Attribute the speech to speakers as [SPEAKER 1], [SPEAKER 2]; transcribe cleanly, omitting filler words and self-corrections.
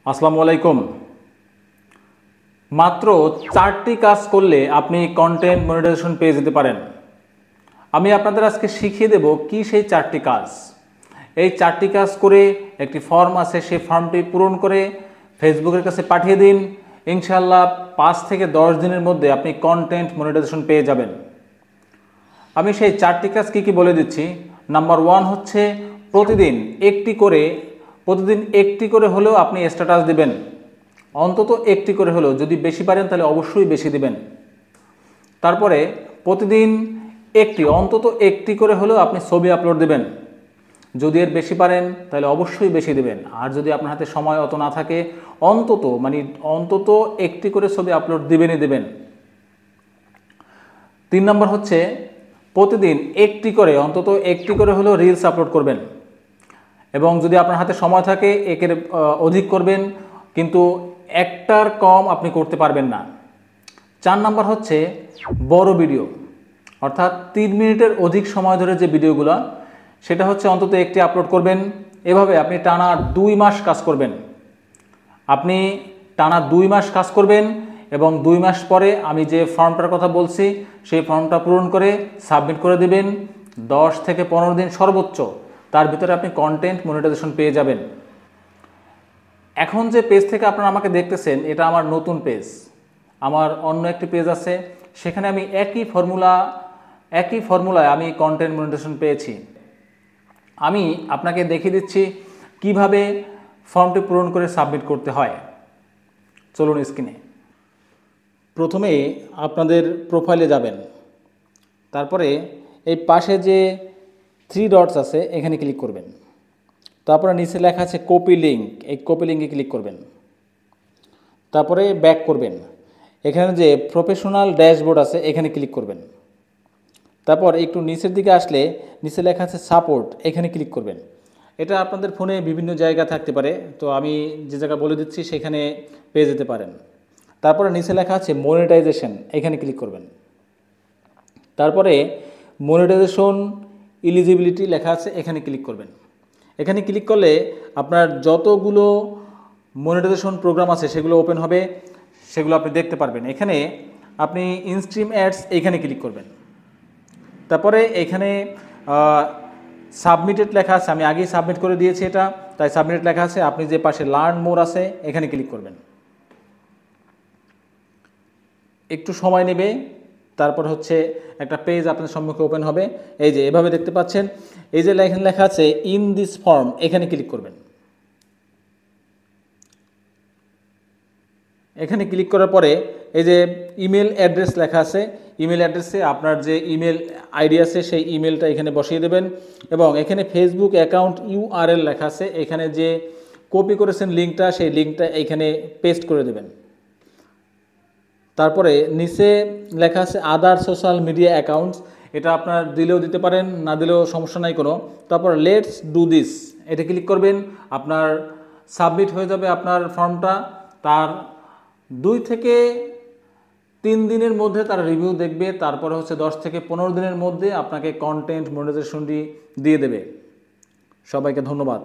[SPEAKER 1] আসসালামু আলাইকুম। মাত্র 4টি কাজ করলে আপনি কন্টেন্ট মনিটাইজেশন পেয়ে যেতে পারেন। আমি আপনাদের আজকে শিখিয়ে দেব কি সেই 4টি কাজ। এই 4টি কাজ করে একটি ফর্ম আছে, সেই ফর্মটি পূরণ করে ফেসবুকের কাছে পাঠিয়ে দিন। ইনশাআল্লাহ 5 থেকে 10 দিনের মধ্যে আপনি কন্টেন্ট মনিটাইজেশন পেয়ে যাবেন। আমি সেই 4টি কাজ কী কী বলে দিচ্ছি। নাম্বার 1 হচ্ছে প্রতিদিন একটি করে হলেও আপনি স্ট্যাটাস দিবেন। অন্তত একটি করে হলেও, যদি বেশি পারেন তাহলে অবশ্যই বেশি দিবেন। তারপরে প্রতিদিন অন্তত একটি করে হলেও আপনি ছবি আপলোড দিবেন। যদি এর বেশি পারেন তাহলে অবশ্যই বেশি দিবেন। আর যদি আপনার হাতে সময় অত না থাকে, অন্তত একটি করে ছবি আপলোড দিবেন। 3 নম্বর হচ্ছে প্রতিদিন অন্তত একটি করে হলেও রিলস আপলোড করবেন। এবং যদি আপনার হাতে সময় থাকে একের অধিক করবেন, কিন্তু একটার কম আপনি করতে পারবেন না। 4 নম্বর হচ্ছে বড় ভিডিও, অর্থাৎ 3 মিনিটের অধিক সময় ধরে যে ভিডিওগুলো, সেটা হচ্ছে অন্তত একটি আপলোড করবেন। এভাবে আপনি টানা 2 মাস কাজ করবেন। এবং 2 মাস পরে আমি যে ফর্মটার কথা বলছি সেই ফর্মটা পূরণ করে সাবমিট করে দেবেন। 10 থেকে 15 দিন সর্বোচ্চ, তার ভিতরে আপনি কন্টেন্ট মনিটাইজেশন পেয়ে যাবেন। এখন যে পেজ থেকে আপনারা আমাকে দেখতেছেন, এটা আমার নতুন পেজ। আমার অন্য একটি পেজ আছে, সেখানে আমি একই ফর্মুলায় আমি কন্টেন্ট মনিটাইজেশন পেয়েছি। আমি আপনাকে দেখিয়ে দিচ্ছি কিভাবে ফর্মটি পূরণ করে সাবমিট করতে হয়। চলুন স্ক্রিনে। প্রথমে আপনাদের প্রোফাইলে যাবেন। তারপরে এই পাশে যে 3 ডটস আছে এখানে ক্লিক করবেন। তারপরে নিচে লেখা আছে কপি লিঙ্ক, এই কপি লিঙ্কে ক্লিক করবেন। তারপরে ব্যাক করবেন। এখানে যে প্রফেশনাল ড্যাশবোর্ড আছে এখানে ক্লিক করবেন। তারপর একটু নিচের দিকে আসলে নিচে লেখা আছে সাপোর্ট, এখানে ক্লিক করবেন। এটা আপনাদের ফোনে বিভিন্ন জায়গা থাকতে পারে, তো আমি যে জায়গা বলে দিচ্ছি সেখানে পেয়ে যেতে পারেন। তারপরে নিচে লেখা আছে মনিটাইজেশন, এখানে ক্লিক করবেন। তারপরে মনিটাইজেশন এলিজিবিলিটি লেখা আছে, এখানে ক্লিক করবেন। এখানে ক্লিক করলে আপনার যতগুলো মনিটাইজেশন প্রোগ্রাম আছে সেগুলো ওপেন হবে, সেগুলো আপনি দেখতে পারবেন। এখানে আপনি ইনস্ট্রিম অ্যাডস এইখানে ক্লিক করবেন। তারপরে এখানে সাবমিটেড লেখা আছে, আমি আগেই সাবমিট করে দিয়েছি এটা, তাই সাবমিটেড লেখা আছে। আপনি যে পাশে লার্ন মোর আছে এখানে ক্লিক করবেন। একটু সময় নেবে, তারপর হচ্ছে একটা পেজ আপনার সম্মুখে ওপেন হবে। এই যে এভাবে দেখতে পাচ্ছেন, এই যে এখানে লেখা আছে ইন দিস ফর্ম, এখানে ক্লিক করবেন। এখানে ক্লিক করার পরে এই যে ইমেল অ্যাড্রেস লেখা আছে, ইমেল অ্যাড্রেসে আপনার যে ইমেল আইডি আছে সেই ইমেলটা এখানে বসিয়ে দেবেন। এবং এখানে ফেসবুক অ্যাকাউন্ট ইউআরএল লেখা আছে, এখানে যে কপি করেছেন লিঙ্কটা, সেই লিঙ্কটা এখানে পেস্ট করে দেবেন। তারপরে নিচে লেখা আছে আদার সোশ্যাল মিডিয়া অ্যাকাউন্টস, এটা আপনার দিলেও দিতে পারেন, না দিলেও সমস্যা নাই কোনো। তারপর লেটস ডু দিস, এটা ক্লিক করবেন। আপনার সাবমিট হয়ে যাবে আপনার ফর্মটা। তার 2 থেকে 3 দিনের মধ্যে তার রিভিউ দেখবে। তারপরে হচ্ছে 10 থেকে 15 দিনের মধ্যে আপনাকে কন্টেন্ট মনিটাইজেশনটি দিয়ে দেবে। সবাইকে ধন্যবাদ।